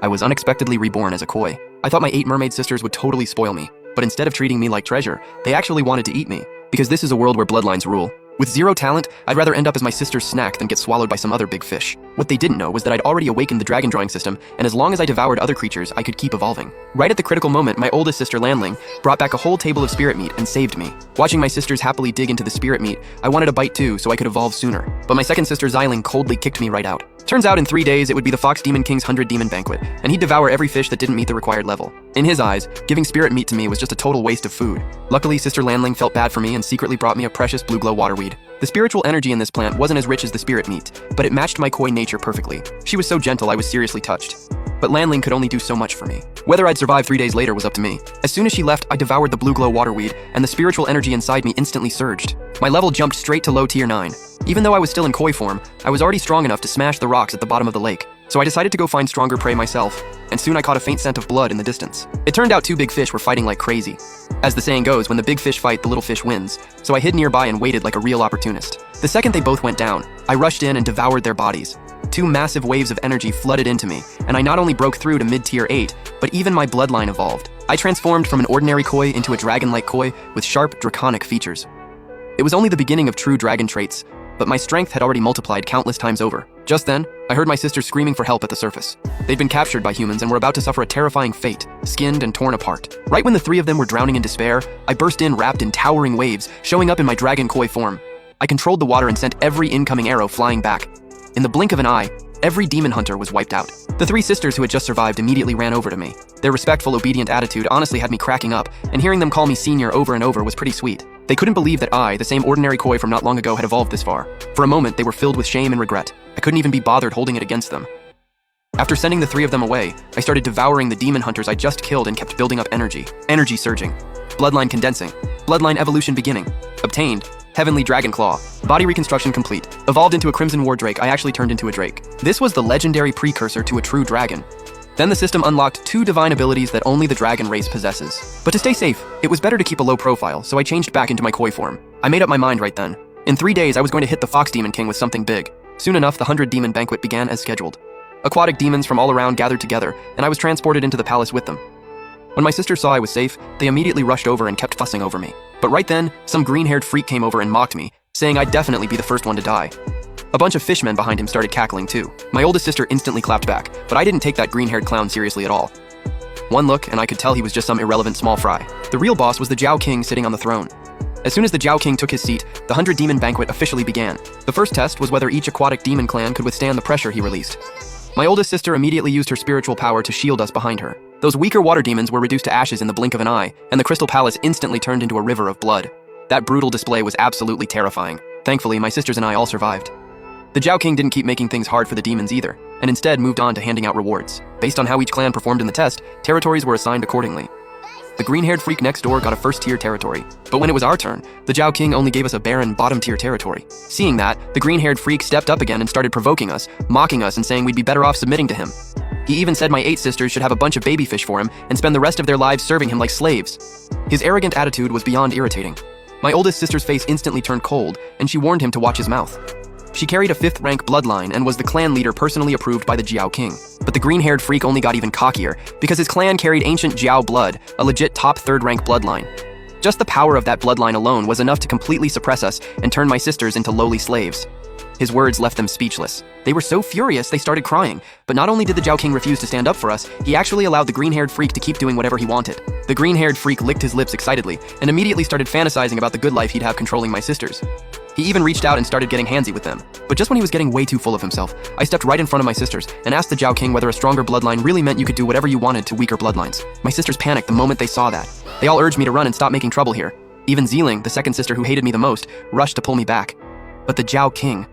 I was unexpectedly reborn as a koi. I thought my 8 mermaid sisters would totally spoil me, but instead of treating me like treasure, they actually wanted to eat me, because this is a world where bloodlines rule. With 0 talent, I'd rather end up as my sister's snack than get swallowed by some other big fish. What they didn't know was that I'd already awakened the dragon drawing system, and as long as I devoured other creatures, I could keep evolving. Right at the critical moment, my oldest sister Lanling brought back a whole table of spirit meat and saved me. Watching my sisters happily dig into the spirit meat, I wanted a bite too so I could evolve sooner. But my second sister Xiling coldly kicked me right out. Turns out in 3 days, it would be the Fox Demon King's 100 Demon Banquet, and he'd devour every fish that didn't meet the required level. In his eyes, giving spirit meat to me was just a total waste of food. Luckily, Sister Lanling felt bad for me and secretly brought me a precious blue glow waterweed. The spiritual energy in this plant wasn't as rich as the spirit meat, but it matched my koi nature perfectly. She was so gentle I was seriously touched. But Lanling could only do so much for me. Whether I'd survive 3 days later was up to me. As soon as she left, I devoured the blue glow waterweed, and the spiritual energy inside me instantly surged. My level jumped straight to low tier 9. Even though I was still in koi form, I was already strong enough to smash the rocks at the bottom of the lake. So I decided to go find stronger prey myself, and soon I caught a faint scent of blood in the distance. It turned out 2 big fish were fighting like crazy. As the saying goes, when the big fish fight, the little fish wins. So I hid nearby and waited like a real opportunist. The second they both went down, I rushed in and devoured their bodies. 2 massive waves of energy flooded into me, and I not only broke through to mid-tier 8, but even my bloodline evolved. I transformed from an ordinary koi into a dragon-like koi with sharp, draconic features. It was only the beginning of true dragon traits, but my strength had already multiplied countless times over. Just then, I heard my sisters screaming for help at the surface. They'd been captured by humans and were about to suffer a terrifying fate, skinned and torn apart. Right when the 3 of them were drowning in despair, I burst in wrapped in towering waves, showing up in my dragon koi form. I controlled the water and sent every incoming arrow flying back. In the blink of an eye, every demon hunter was wiped out. The 3 sisters who had just survived immediately ran over to me. Their respectful, obedient attitude honestly had me cracking up, and hearing them call me senior over and over was pretty sweet. They couldn't believe that I, the same ordinary koi from not long ago, had evolved this far. For a moment, they were filled with shame and regret. I couldn't even be bothered holding it against them. After sending the 3 of them away, I started devouring the demon hunters I just killed and kept building up energy. Energy surging. Bloodline condensing. Bloodline evolution beginning. Obtained. Heavenly Dragon Claw. Body reconstruction complete. Evolved into a Crimson War Drake, I actually turned into a drake. This was the legendary precursor to a true dragon. Then the system unlocked 2 divine abilities that only the dragon race possesses. But to stay safe, it was better to keep a low profile, so I changed back into my koi form. I made up my mind right then. In 3 days, I was going to hit the Fox Demon King with something big. Soon enough, the 100 Demon Banquet began as scheduled. Aquatic demons from all around gathered together, and I was transported into the palace with them. When my sisters saw I was safe, they immediately rushed over and kept fussing over me. But right then, some green-haired freak came over and mocked me, saying I'd definitely be the first one to die. A bunch of fishmen behind him started cackling too. My oldest sister instantly clapped back, but I didn't take that green-haired clown seriously at all. One look, and I could tell he was just some irrelevant small fry. The real boss was the Jiao King sitting on the throne. As soon as the Jiao King took his seat, the 100 Demon Banquet officially began. The first test was whether each aquatic demon clan could withstand the pressure he released. My oldest sister immediately used her spiritual power to shield us behind her. Those weaker water demons were reduced to ashes in the blink of an eye, and the Crystal Palace instantly turned into a river of blood. That brutal display was absolutely terrifying. Thankfully, my sisters and I all survived. The Jiao King didn't keep making things hard for the demons either, and instead moved on to handing out rewards. Based on how each clan performed in the test, territories were assigned accordingly. The green-haired freak next door got a first-tier territory, but when it was our turn, the Jiao King only gave us a barren bottom-tier territory. Seeing that, the green-haired freak stepped up again and started provoking us, mocking us and saying we'd be better off submitting to him. He even said my 8 sisters should have a bunch of baby fish for him and spend the rest of their lives serving him like slaves. His arrogant attitude was beyond irritating. My oldest sister's face instantly turned cold, and she warned him to watch his mouth. She carried a 5th rank bloodline and was the clan leader personally approved by the Jiao King. But the green-haired freak only got even cockier, because his clan carried ancient Jiao blood, a legit top 3rd rank bloodline. Just the power of that bloodline alone was enough to completely suppress us and turn my sisters into lowly slaves. His words left them speechless. They were so furious they started crying, but not only did the Jiao King refuse to stand up for us, he actually allowed the green-haired freak to keep doing whatever he wanted. The green-haired freak licked his lips excitedly and immediately started fantasizing about the good life he'd have controlling my sisters. He even reached out and started getting handsy with them. But just when he was getting way too full of himself, I stepped right in front of my sisters and asked the Jiao King whether a stronger bloodline really meant you could do whatever you wanted to weaker bloodlines. My sisters panicked the moment they saw that. They all urged me to run and stop making trouble here. Even Xiling, the second sister who hated me the most, rushed to pull me back. But the Jiao King